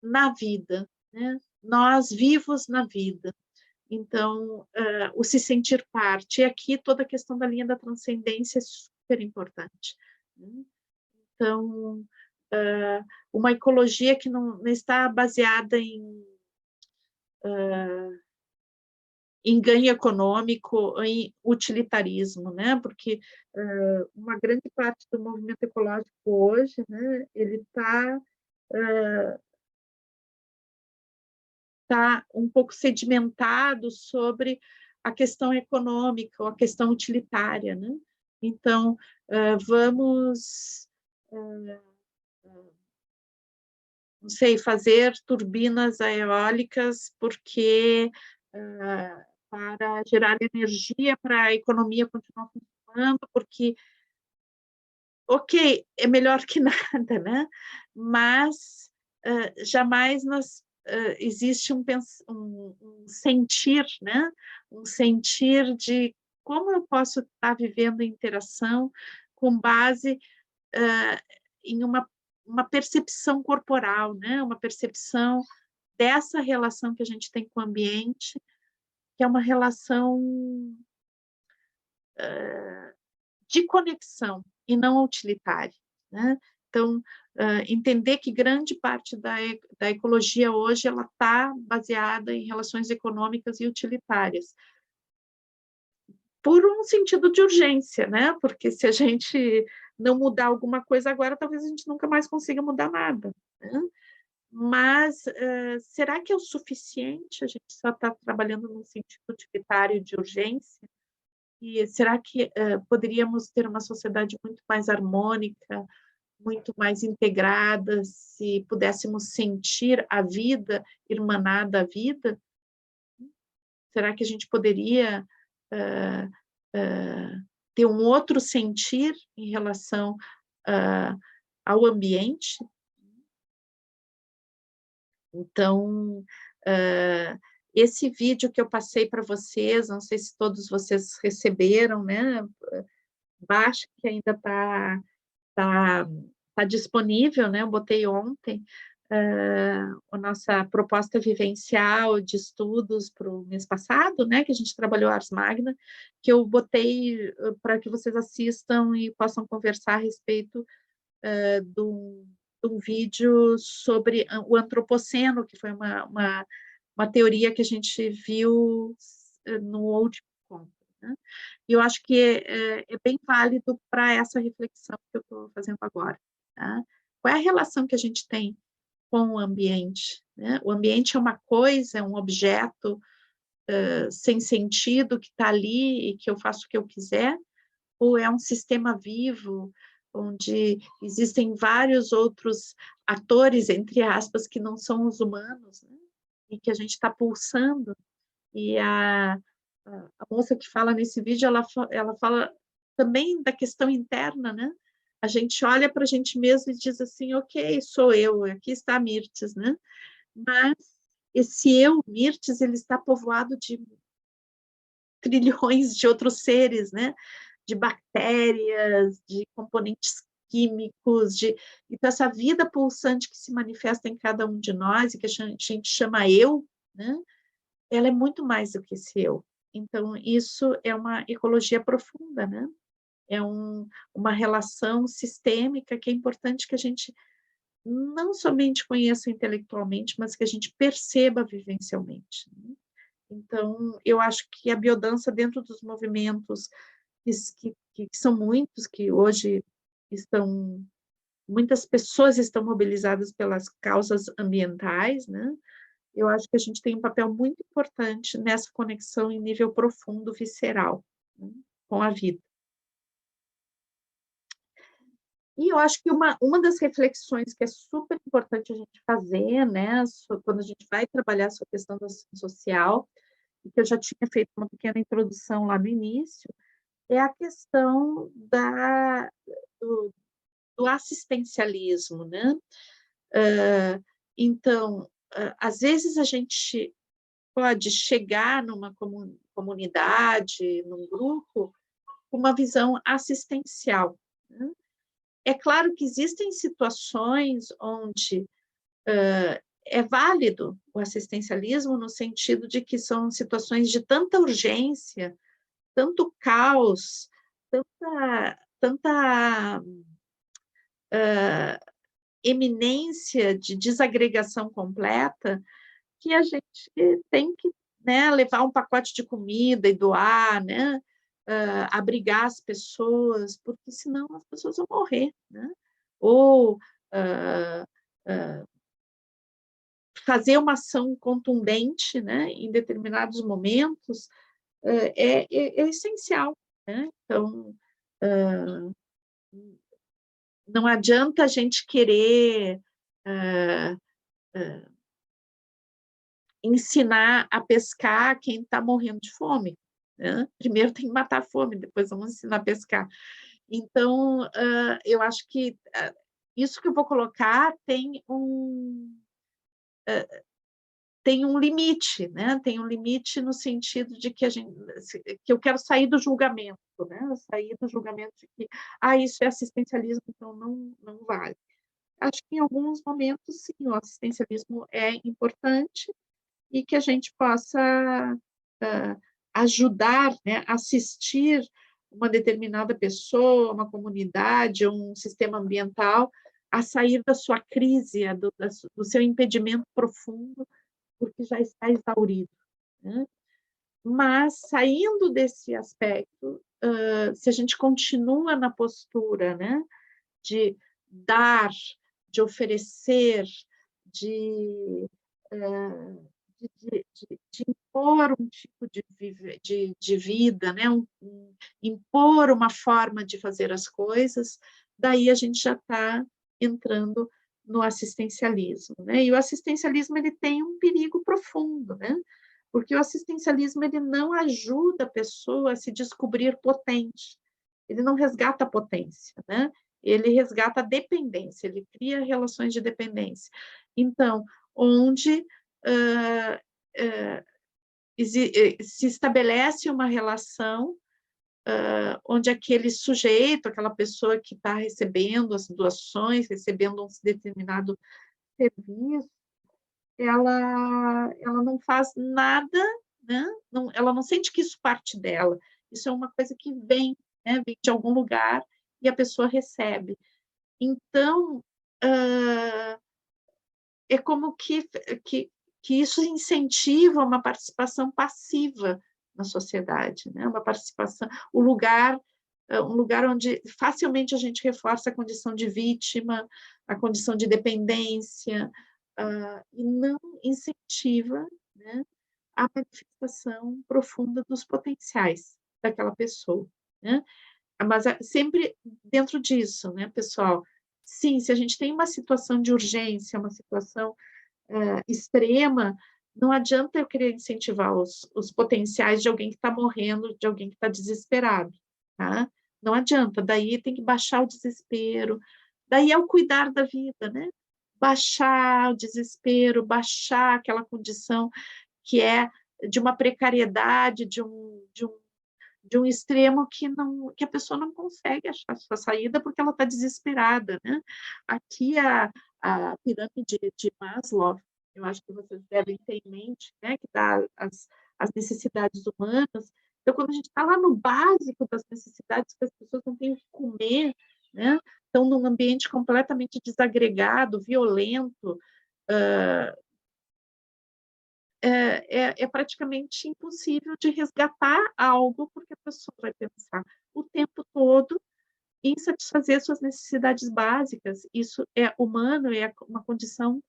na vida, né? Nós vivos na vida. Então, o se sentir parte. E aqui toda a questão da linha da transcendência é super importante, né? Então, uma ecologia que não está baseada em ganho econômico, em utilitarismo, né? Porque uma grande parte do movimento ecológico hoje, né, ele tá um pouco sedimentado sobre a questão econômica ou a questão utilitária, né? Então, vamos, não sei, fazer turbinas eólicas porque para gerar energia para a economia continuar funcionando, porque, ok, é melhor que nada, né? Mas jamais existe um sentir, né? Um sentir de como eu posso estar vivendo interação com base em uma percepção corporal, né? Uma percepção dessa relação que a gente tem com o ambiente, que é uma relação de conexão e não utilitária, né? Então, entender que grande parte da ecologia hoje ela está baseada em relações econômicas e utilitárias, por um sentido de urgência, né? Porque se a gente não mudar alguma coisa agora, talvez a gente nunca mais consiga mudar nada, né? Mas será que é o suficiente? A gente só está trabalhando num sentido utilitário de urgência? E será que poderíamos ter uma sociedade muito mais harmônica, muito mais integrada, se pudéssemos sentir a vida irmanada à vida? Será que a gente poderia uh, ter um outro sentir em relação ao ambiente? Então, esse vídeo que eu passei para vocês, não sei se todos vocês receberam, né? Baixa, que ainda tá disponível, né? Eu botei ontem a nossa proposta vivencial de estudos para o mês passado, né? Que a gente trabalhou Ars Magna, que eu botei para que vocês assistam e possam conversar a respeito de um vídeo sobre o antropoceno, que foi uma teoria que a gente viu no último encontro, né? E eu acho que é bem válido para essa reflexão que eu estou fazendo agora, tá? Qual é a relação que a gente tem com o ambiente, né? O ambiente é uma coisa, é um objeto sem sentido que está ali e que eu faço o que eu quiser, ou é um sistema vivo onde existem vários outros atores, entre aspas, que não são os humanos, né? E que a gente está pulsando. E a moça que fala nesse vídeo, ela fala também da questão interna, né? A gente olha para a gente mesmo e diz assim, ok, sou eu, aqui está a Mirtes, né? Mas esse eu, Mirtes, ele está povoado de trilhões de outros seres, né? De bactérias, de componentes químicos, então essa vida pulsante que se manifesta em cada um de nós e que a gente chama eu, né? Ela é muito mais do que esse eu. Então isso é uma ecologia profunda, né? É uma relação sistêmica que é importante que a gente não somente conheça intelectualmente, mas que a gente perceba vivencialmente, né? Então, eu acho que a biodança dentro dos movimentos que são muitos, que hoje muitas pessoas estão mobilizadas pelas causas ambientais, né? Eu acho que a gente tem um papel muito importante nessa conexão em nível profundo, visceral, né, com a vida. E eu acho que uma das reflexões que é super importante a gente fazer, né, quando a gente vai trabalhar sobre a questão da ação social, e que eu já tinha feito uma pequena introdução lá no início, é a questão do assistencialismo, né? Então, às vezes a gente pode chegar numa comunidade, num grupo, com uma visão assistencial, né? É claro que existem situações onde é válido o assistencialismo no sentido de que são situações de tanta urgência, tanto caos, tanta eminência de desagregação completa, que a gente tem que, né, levar um pacote de comida e doar, né, abrigar as pessoas, porque senão as pessoas vão morrer, né? Ou fazer uma ação contundente, né, em determinados momentos, é essencial, né? Então, não adianta a gente querer ensinar a pescar quem está morrendo de fome, né? Primeiro tem que matar a fome, depois vamos ensinar a pescar. Então, eu acho que isso que eu vou colocar tem um limite, né? Tem um limite no sentido de que que eu quero sair do julgamento, né? Sair do julgamento de que isso é assistencialismo, então não vale. Acho que em alguns momentos, sim, o assistencialismo é importante e que a gente possa ajudar, né? Assistir uma determinada pessoa, uma comunidade, um sistema ambiental a sair da sua crise, do seu impedimento profundo, porque já está exaurido, né? Mas, saindo desse aspecto, se a gente continua na postura, né, de dar, de oferecer, de, de impor um tipo de vida, né, impor uma forma de fazer as coisas, daí a gente já está entrando no assistencialismo, né? E o assistencialismo ele tem um perigo profundo, né? Porque o assistencialismo ele não ajuda a pessoa a se descobrir potente, ele não resgata a potência, né? Ele resgata a dependência, ele cria relações de dependência. Então, onde se estabelece uma relação onde aquele sujeito, aquela pessoa que está recebendo as doações, recebendo um determinado serviço, ela não faz nada, né? Ela não sente que isso parte dela. Isso é uma coisa que vem, né? Vem de algum lugar e a pessoa recebe. Então, é como que isso incentiva uma participação passiva na sociedade, né? Uma participação, um lugar onde facilmente a gente reforça a condição de vítima, a condição de dependência, e não incentiva, né, a manifestação profunda dos potenciais daquela pessoa, né? Mas sempre dentro disso, né, pessoal? Sim, se a gente tem uma situação de urgência, uma situação extrema, não adianta eu querer incentivar os potenciais de alguém que está morrendo, de alguém que está desesperado, tá? Não adianta, daí tem que baixar o desespero, daí é o cuidar da vida, né? Baixar o desespero, baixar aquela condição que é de uma precariedade, de um extremo que a pessoa não consegue achar a sua saída porque ela está desesperada, né? Aqui a pirâmide de Maslow, eu acho que vocês devem ter em mente, né, que dá as necessidades humanas. Então, quando a gente está lá no básico das necessidades, que as pessoas não têm o que comer, né? Estão num ambiente completamente desagregado, violento, é praticamente impossível de resgatar algo, porque a pessoa vai pensar o tempo todo em satisfazer suas necessidades básicas. Isso é humano, é uma condição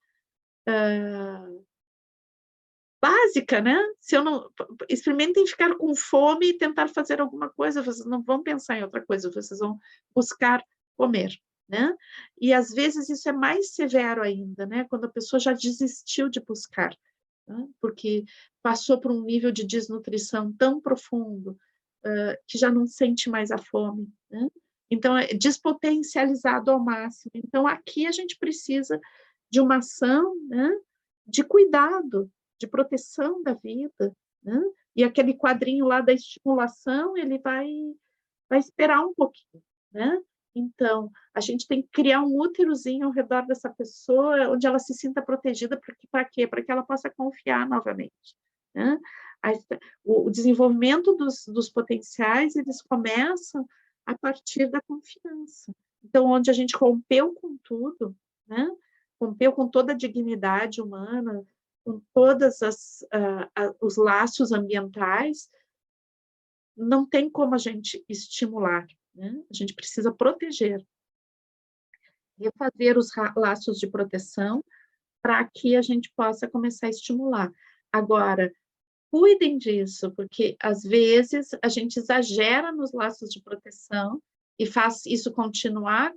básica, né? Se eu não experimentem ficar com fome e tentar fazer alguma coisa, vocês não vão pensar em outra coisa, vocês vão buscar comer, né? E às vezes isso é mais severo ainda, né? Quando a pessoa já desistiu de buscar, né? Porque passou por um nível de desnutrição tão profundo que já não sente mais a fome, né? Então, é despotencializado ao máximo. Então, aqui a gente precisa de uma ação, né, de cuidado, de proteção da vida, né? E aquele quadrinho lá da estimulação, ele vai esperar um pouquinho, né? Então, a gente tem que criar um úterozinho ao redor dessa pessoa, onde ela se sinta protegida, para quê? Para que ela possa confiar novamente, né? O desenvolvimento dos potenciais, eles começam a partir da confiança. Então, onde a gente rompeu com tudo, né? Rompeu com toda a dignidade humana, com todos os laços ambientais, não tem como a gente estimular, né? A gente precisa proteger, refazer os laços de proteção para que a gente possa começar a estimular. Agora, cuidem disso, porque às vezes a gente exagera nos laços de proteção e faz isso continuar.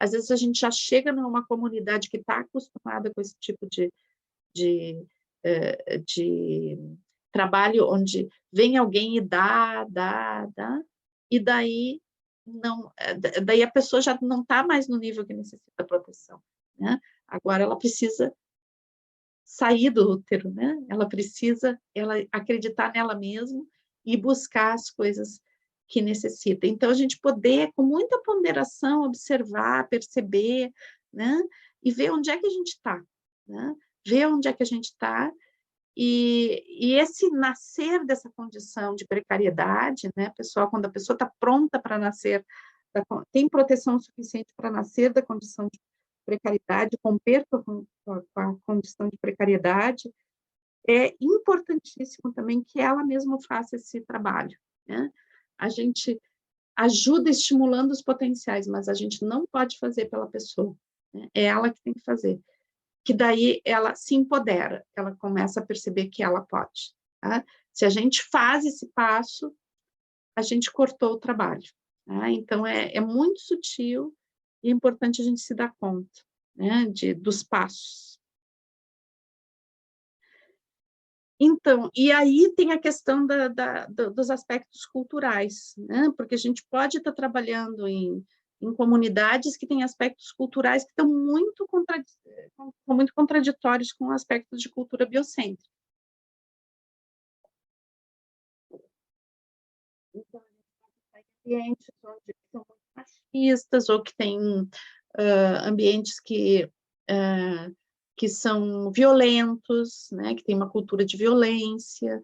Às vezes a gente já chega numa comunidade que está acostumada com esse tipo de, de trabalho, onde vem alguém e dá, e daí a pessoa já não está mais no nível que necessita proteção, né? Agora ela precisa sair do útero, né? Ela precisa acreditar nela mesma e buscar as coisas que necessita. Então, a gente poder, com muita ponderação, observar, perceber, né? E ver onde é que a gente está, né? Ver onde é que a gente está e esse nascer dessa condição de precariedade, né, pessoal, quando a pessoa está pronta para nascer, tem proteção suficiente para nascer da condição de precariedade, romper com a condição de precariedade, é importantíssimo também que ela mesma faça esse trabalho, né? A gente ajuda estimulando os potenciais, mas a gente não pode fazer pela pessoa, né? É ela que tem que fazer. Que daí ela se empodera, ela começa a perceber que ela pode. Tá? Se a gente faz esse passo, a gente cortou o trabalho. Tá? Então, é muito sutil e é importante a gente se dar conta, né, dos passos. Então, e aí tem a questão dos aspectos culturais, né? Porque a gente pode estar trabalhando em comunidades que têm aspectos culturais que estão muito, muito contraditórios com aspectos de cultura biocêntrica. Então, a gente pode estar em ambientes onde são muito machistas, ou que tem ambientes que são violentos, né? Que tem uma cultura de violência.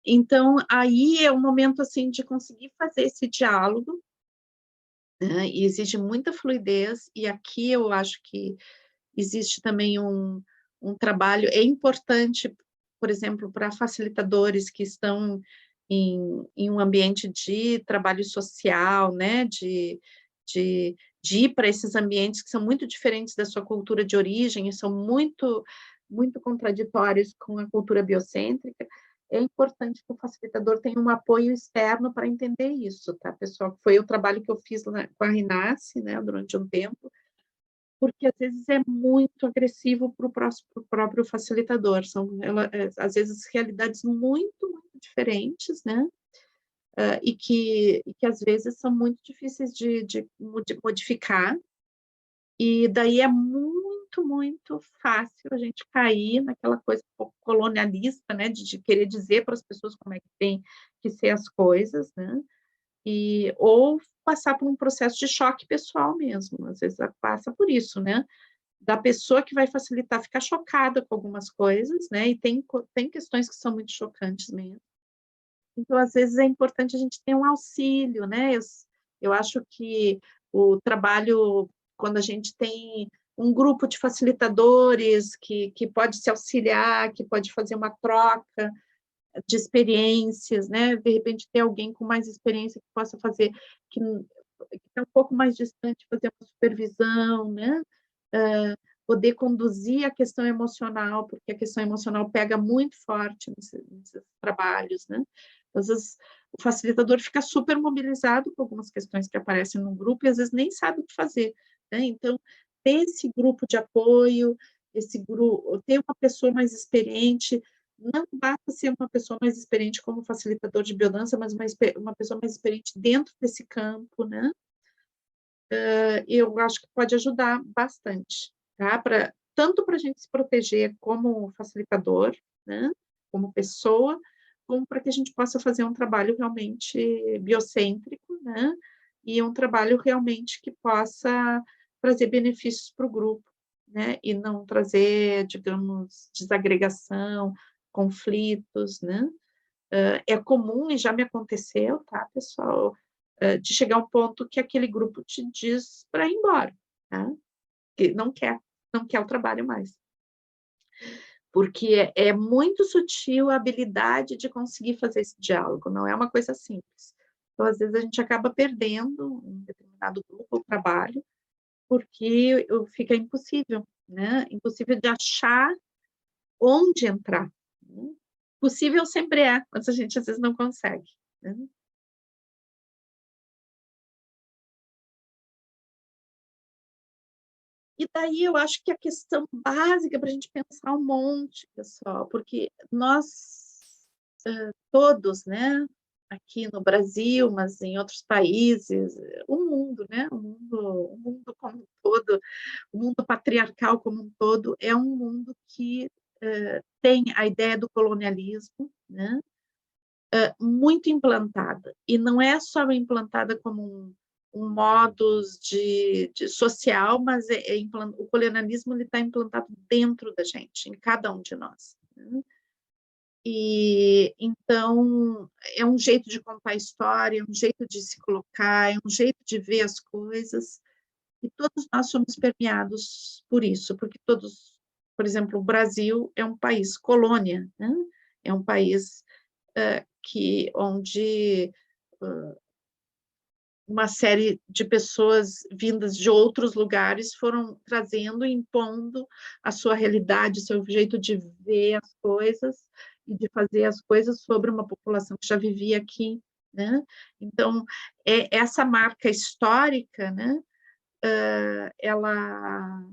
Então, aí é o momento, assim, de conseguir fazer esse diálogo, né? E exige muita fluidez, e aqui eu acho que existe também um trabalho, é importante, por exemplo, para facilitadores que estão em um ambiente de trabalho social, né? De, de ir para esses ambientes que são muito diferentes da sua cultura de origem, e são muito contraditórios com a cultura biocêntrica. É importante que o facilitador tenha um apoio externo para entender isso, tá, pessoal? Foi o trabalho que eu fiz com a Rinasce, né, durante um tempo, porque às vezes é muito agressivo para o próprio facilitador. São, às vezes, realidades muito diferentes, né? E que às vezes são muito difíceis de modificar, e daí é muito fácil a gente cair naquela coisa um pouco colonialista, né, de querer dizer para as pessoas como é que tem que ser as coisas, né, ou passar por um processo de choque pessoal mesmo, às vezes passa por isso, né, da pessoa que vai facilitar ficar chocada com algumas coisas, né, e tem questões que são muito chocantes mesmo. Então, às vezes, é importante a gente ter um auxílio, né? Eu acho que o trabalho, quando a gente tem um grupo de facilitadores que pode se auxiliar, que pode fazer uma troca de experiências, né? De repente, ter alguém com mais experiência que possa fazer, que está um pouco mais distante, fazer uma supervisão, né? Poder conduzir a questão emocional, porque a questão emocional pega muito forte nesses trabalhos, né? Às vezes o facilitador fica super mobilizado com algumas questões que aparecem no grupo e às vezes nem sabe o que fazer, né? Então, ter esse grupo de apoio, ter uma pessoa mais experiente não basta ser uma pessoa mais experiente como facilitador de biodança, mas uma pessoa mais experiente dentro desse campo, né? Eu acho que pode ajudar bastante, tá? Tanto para a gente se proteger como facilitador, né? Como pessoa, como para que a gente possa fazer um trabalho realmente biocêntrico, né? E um trabalho realmente que possa trazer benefícios para o grupo, né? E não trazer, digamos, desagregação, conflitos, né? É comum, e já me aconteceu, tá, pessoal, de chegar a um ponto que aquele grupo te diz para ir embora, tá? Que não quer o trabalho mais. Porque é muito sutil a habilidade de conseguir fazer esse diálogo, não é uma coisa simples. Então, às vezes, a gente acaba perdendo um determinado grupo ou trabalho, porque fica impossível, né? Impossível de achar onde entrar. Né? Possível sempre é, mas a gente às vezes não consegue. Né? E daí eu acho que a questão básica para a gente pensar um monte, pessoal, porque nós todos, né, aqui no Brasil, mas em outros países, o mundo, né, o mundo como um todo, o mundo patriarcal como um todo, é um mundo que tem a ideia do colonialismo, né, muito implantada. E não é só implantada como um modus de social, mas o colonialismo está implantado dentro da gente, em cada um de nós. Né? E então é um jeito de contar a história, é um jeito de se colocar, é um jeito de ver as coisas, e todos nós somos permeados por isso, porque todos, por exemplo, o Brasil é um país colônia, né? É um país onde uma série de pessoas vindas de outros lugares foram trazendo e impondo a sua realidade, seu jeito de ver as coisas e de fazer as coisas sobre uma população que já vivia aqui, né? Então, essa marca histórica, né? Ela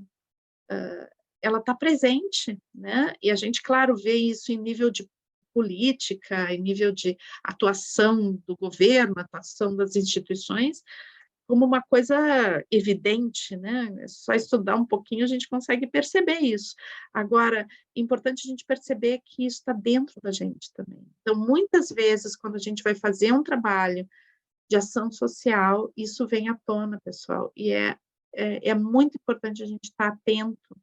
ela está presente, né? E a gente, claro, vê isso em nível de política, em nível de atuação do governo, atuação das instituições, como uma coisa evidente, né? É só estudar um pouquinho a gente consegue perceber isso. Agora, é importante a gente perceber que isso está dentro da gente também. Então, muitas vezes, quando a gente vai fazer um trabalho de ação social, isso vem à tona, pessoal, e é muito importante a gente estar atento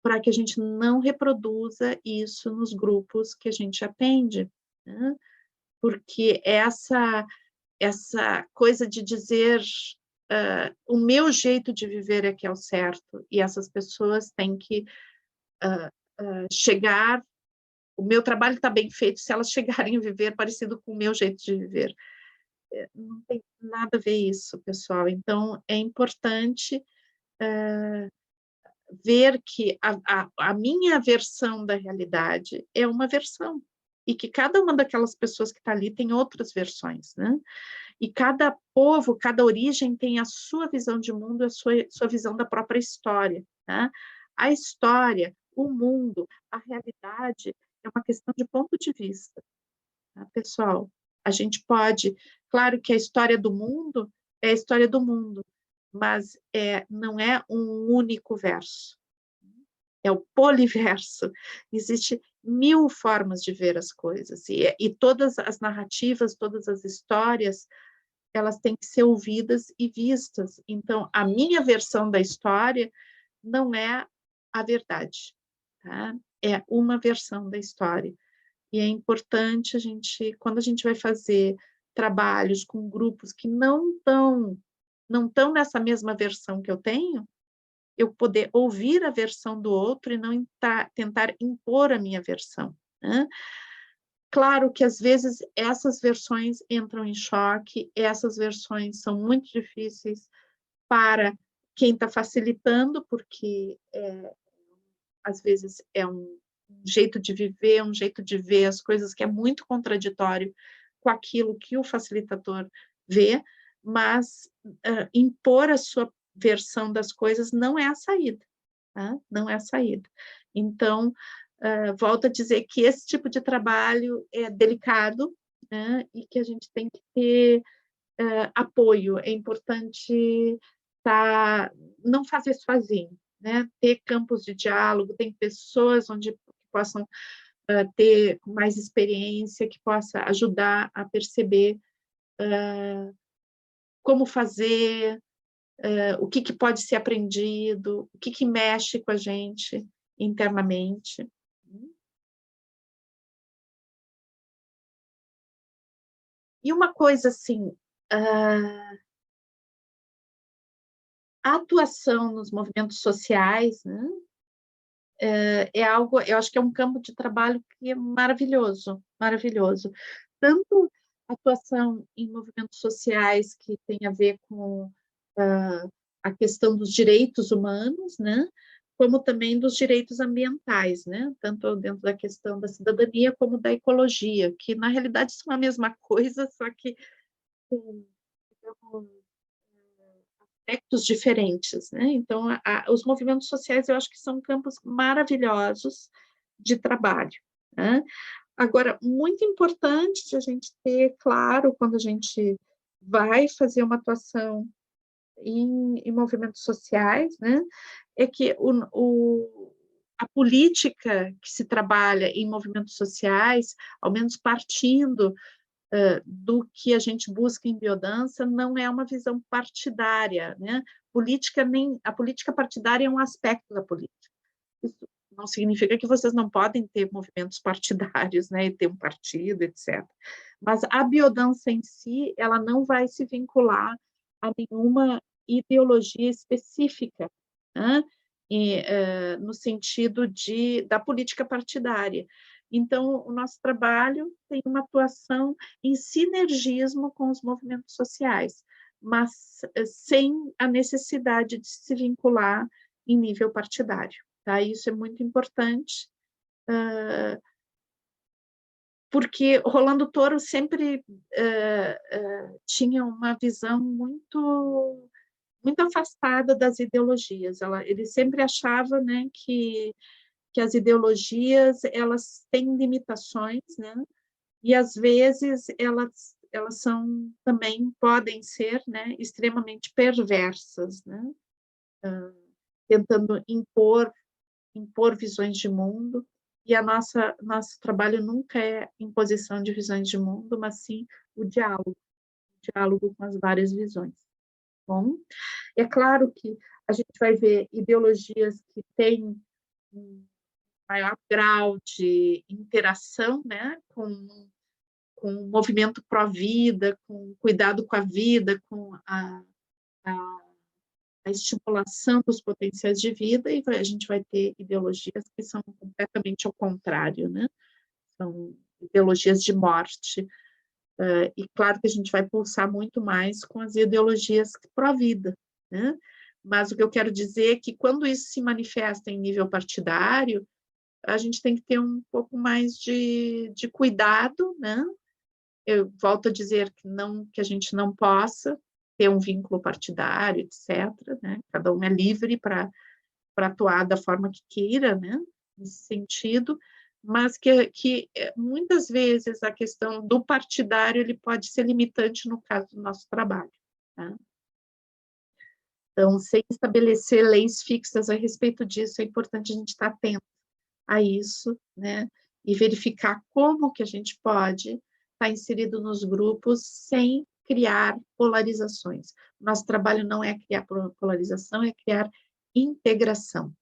para que a gente não reproduza isso nos grupos que a gente atende, né? Porque essa coisa de dizer o meu jeito de viver é que é o certo, e essas pessoas têm que chegar, o meu trabalho está bem feito se elas chegarem a viver parecido com o meu jeito de viver. Não tem nada a ver isso, pessoal. Então, é importante ver que a minha versão da realidade é uma versão, e que cada uma daquelas pessoas que está ali tem outras versões, né? E cada povo, cada origem tem a sua visão de mundo, a sua visão da própria história, né? A história, o mundo, a realidade é uma questão de ponto de vista, tá, pessoal? A gente pode, claro que a história do mundo é a história do mundo, mas não é um único verso, é o poliverso. Existe mil formas de ver as coisas, e todas as narrativas, todas as histórias, elas têm que ser ouvidas e vistas. Então, a minha versão da história não é a verdade, tá? É uma versão da história. E é importante a gente, quando a gente vai fazer trabalhos com grupos que não estão nessa mesma versão que eu tenho, eu poder ouvir a versão do outro e não tentar impor a minha versão, né? Claro que, às vezes, essas versões entram em choque, essas versões são muito difíceis para quem está facilitando, porque, às vezes, é um jeito de viver, um jeito de ver as coisas que é muito contraditório com aquilo que o facilitador vê, mas impor a sua versão das coisas não é a saída, tá? Não é a saída. Então, volto a dizer que esse tipo de trabalho é delicado, né, e que a gente tem que ter apoio. É importante não fazer sozinho, né, ter campos de diálogo, tem pessoas onde possam ter mais experiência, que possa ajudar a perceber como fazer, o que pode ser aprendido, o que mexe com a gente internamente. E uma coisa assim, a atuação nos movimentos sociais, né, é algo, eu acho que é um campo de trabalho que é maravilhoso, maravilhoso. Tanto atuação em movimentos sociais que tem a ver com a questão dos direitos humanos, né, como também dos direitos ambientais, né, tanto dentro da questão da cidadania como da ecologia, que na realidade são a mesma coisa, só que com aspectos diferentes, né? Então, os movimentos sociais eu acho que são campos maravilhosos de trabalho, né? Agora, muito importante de a gente ter claro quando a gente vai fazer uma atuação em movimentos sociais, né? É que a política que se trabalha em movimentos sociais, ao menos partindo do que a gente busca em biodança, não é uma visão partidária, né? A política partidária é um aspecto da política. Isso não significa que vocês não podem ter movimentos partidários, né, e ter um partido, etc. Mas a biodança em si, ela não vai se vincular a nenhuma ideologia específica, né? No sentido da política partidária. Então, o nosso trabalho tem uma atuação em sinergismo com os movimentos sociais, mas sem a necessidade de se vincular em nível partidário. Tá? Isso é muito importante, porque Rolando Toro sempre tinha uma visão muito afastada das ideologias. Ele sempre achava, né, que as ideologias elas têm limitações, né? E às vezes elas são também podem ser, né, extremamente perversas, né? Tentando impor visões de mundo. E nosso trabalho nunca é imposição de visões de mundo, mas sim o diálogo com as várias visões. Bom, é claro que a gente vai ver ideologias que têm um maior grau de interação, né, com o movimento pró-vida, com cuidado com a vida, com a estimulação dos potenciais de vida, e a gente vai ter ideologias que são completamente ao contrário, né? São ideologias de morte. E claro que a gente vai pulsar muito mais com as ideologias pró-vida, né? Mas o que eu quero dizer é que quando isso se manifesta em nível partidário, a gente tem que ter um pouco mais de cuidado, né? Eu volto a dizer que a gente não possa ter um vínculo partidário, etc., né? Cada um é livre para atuar da forma que queira, né? Nesse sentido, mas que muitas vezes a questão do partidário ele pode ser limitante no caso do nosso trabalho. Tá? Então, sem estabelecer leis fixas a respeito disso, é importante a gente estar atento a isso, né? E verificar como que a gente pode estar inserido nos grupos sem criar polarizações. Nosso trabalho não é criar polarização, é criar integração.